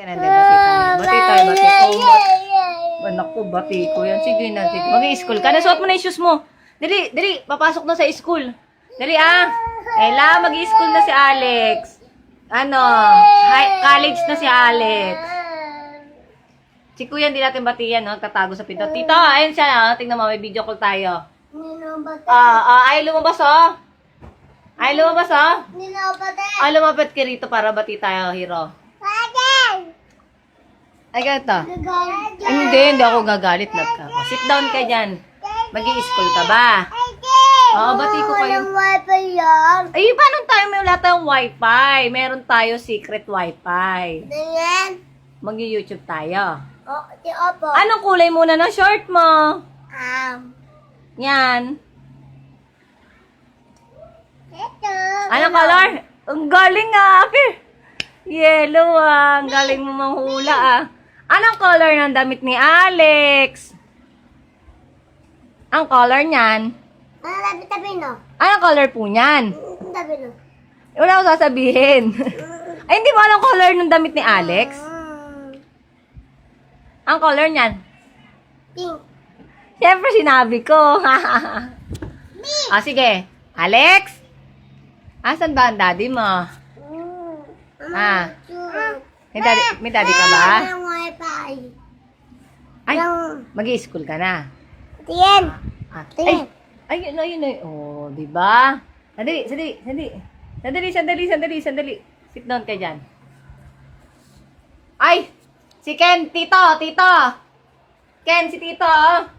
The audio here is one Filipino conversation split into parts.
Kaya nandun, bati tayo. Bati tayo, bati ko. Anak ko, bati ko yan. Sige na, sige. Mag-i-school ka. Nasuot mo na yung shoes mo. Dali, dali. Papasok na sa school. Dali ah. Ella, mag-i-school na si Alex. Ano? College na si Alex. Si Kuya, hindi natin batiyan, no? Tatago sa pinto. Tito, ayun siya, no? Tingnan mo, may video call tayo. Ay, lumabas, oh. Ay, lumabas, oh. Ay, lumapit ka rito para bati tayo, hero. Ay, ganito. Ay, hindi ako gagalit. Sit down ka dyan. Mag-i-school ka ba? Oo, bati ko kayo. Ay, paano tayo? May wala tayong wifi. Meron tayo secret wifi. Mag-YouTube tayo. Anong kulay muna ng short mo? Yan. Anong color? Ang galing ah, Apir. Yellow ah. Ang galing mo manghula ah. Anong color ng damit ni Alex? Ang color niyan? Anong color po niyan? Wala akong sasabihin. Ay, hindi mo alam color ng damit ni Alex? Ang color niyan? Pink. Siyempre sinabi ko. Sige. Alex? Asan ba ang daddy mo? May daddy ka ba? Ay, mag-i-school ka na. Tingin. Ayun. Oh, di ba? Sandali. Sit down ka dyan. Ay! Si Ken, tito. Ken, si tito.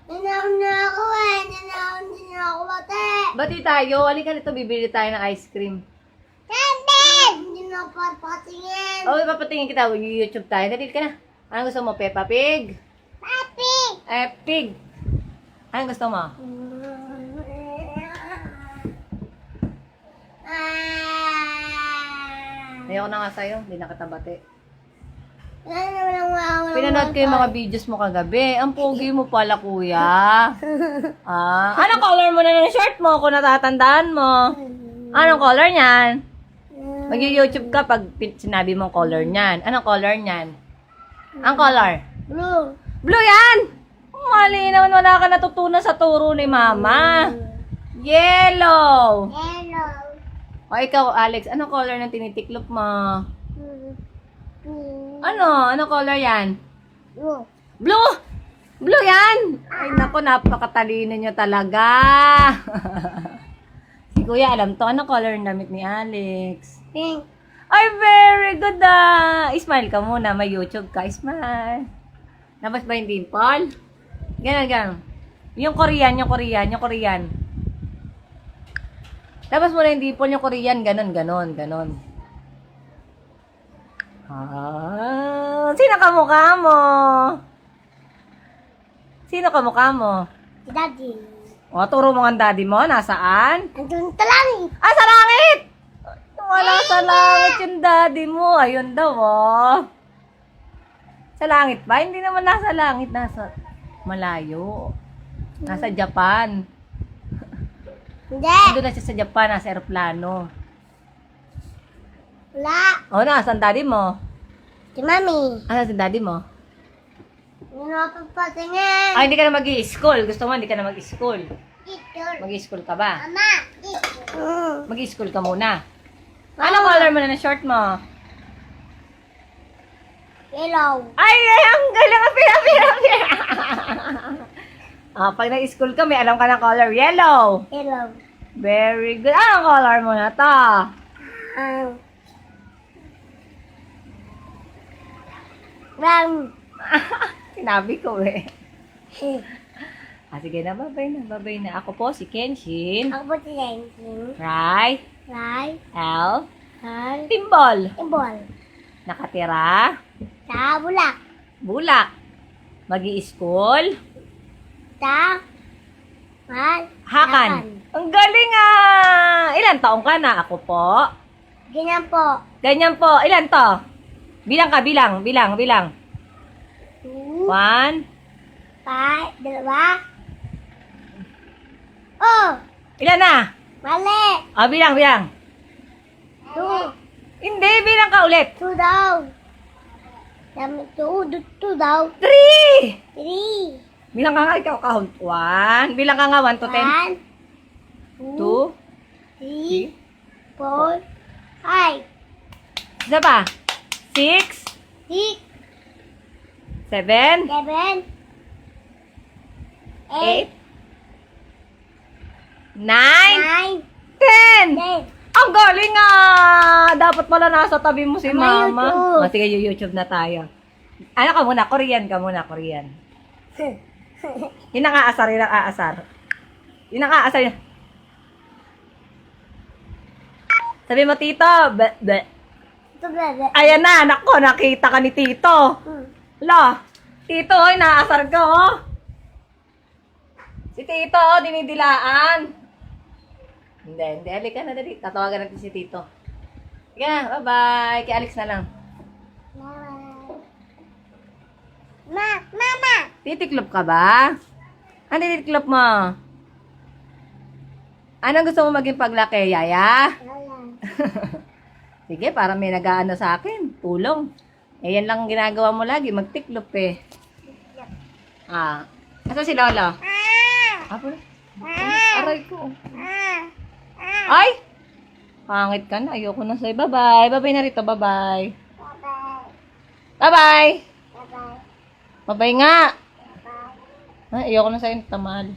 Nanahon na ako, bate. Bati tayo. Halika nito, bibili tayo ng ice cream. Hindi na ako papatingin. Oh, papatingin kita. YouTube tayo. Dali ka na. Anong gusto mo? Peppa Pig? Papi. Pig. Anong gusto mo? Ayoko na nga sa'yo. Hindi na kita bati. Pinanood ko yung mga videos mo kagabi. Ang pogi mo pala, kuya. Anong color mo na ng shirt mo kung natatandaan mo? Anong color niyan? Mag-YouTube ka pag sinabi mong color niyan. Anong color niyan? Ang color? Blue. Blue yan! Mali naman, wala ka natutunan sa turo ni mama. Yellow! O ikaw, Alex, anong color ng tinitiklop mo? Anong color yan? Blue. Blue! Blue yan! Ay nako, napakatalino nyo talaga. Si Kuya, alam to. Anong color ng damit ni Alex? Pink. Ay, very good ah! Smile ka muna. May YouTube ka. Smile. Labas ba yung dimple? Ganon. Yung Korean. Labas mo na yung dimple, yung Korean. Ganon. Sino kamukha mo? Si Daddy. O, turo mo ang daddy mo. Nasaan? Andun sa langit. Sa langit! Wala sa langit yung daddy mo. Ayun daw, oh. Sa langit ba? Hindi naman nasa langit. Nasa malayo. Nasa Japan. Hindi. Doon na siya sa Japan. Nasa aeroplano. Wala. O, nasaan daddy mo? Si Mami. Nasaan si daddy mo? Hindi na ako papatingin. Ay, hindi ka na mag-i-school. Gusto mo, hindi ka na mag-i-school. Teacher. Mag-i-school ka ba? Mama. Teacher. Mag-i-school ka muna. Anong color mo na ng short mo? Yellow. Ay, ang galing. Pira. Pag nag-school ka, may alam ka ng color. Yellow. Yellow. Very good. Anong color mo na to? Brown. Sinabi ko eh. Sige na, babay na. Ako po si Kenshin. Ako po si Lenkin. Right? Right. L. Hal. Timbol. Ibol. Nakatira. Sa bulak. Bulak. Mag-i-school. Sa. Hakan. Ang galing ah! Ilan taong ka na? Ako po. Ganyan po. Ganyan po. Ilan to? Bilang ka, bilang. 2, 1. 5, 2. Oh! Ilan na? Mali! Bilang. 2. Hindi, bilang ka ulit. 2 daw. Two daw. 3! Three. Bilang ka nga, ikaw count. 1. Bilang ka nga, 1 to 10. 1, 2. 3, 4, 5, Isa pa. 6. 6, 7. 7, 8. 8, 9. 9, 10. 10. Ang galing ah! Dapat pala nasa tabi mo si Mama, Mama. YouTube. O, sige, YouTube na tayo. Ano ka muna? Korean ka muna, Korean. Yun ang aasar, yun ang aasar. Yun ang aasar. Yun. Sabi mo, Tito. Ito, bebe. Ayan na, nako, nakita ka ni Tito. Ala, Tito, oy, naasar ka, oh. Si Tito, oh, dinidilaan. Hindi, halika na, dali. Tatawagan natin si Tito. Sige na, bye-bye. Kay Alex na lang. Mama. Titiklop ka ba? Ano titiklop mo? Anong gusto mo maging paglaki, Yaya? Sige, para may nag-aano sa akin. Tulong. Eh, yan lang ang ginagawa mo lagi. Magtiklop eh. Ah. Asa si Lolo? Apo? Aray ko. Ay! Pangit ka na. Ayoko na sa'yo. Bye-bye. Bye-bye na rito. Bye-bye. Bye-bye. Bye-bye nga. Ay, ayoko na sa'yo. Tamal.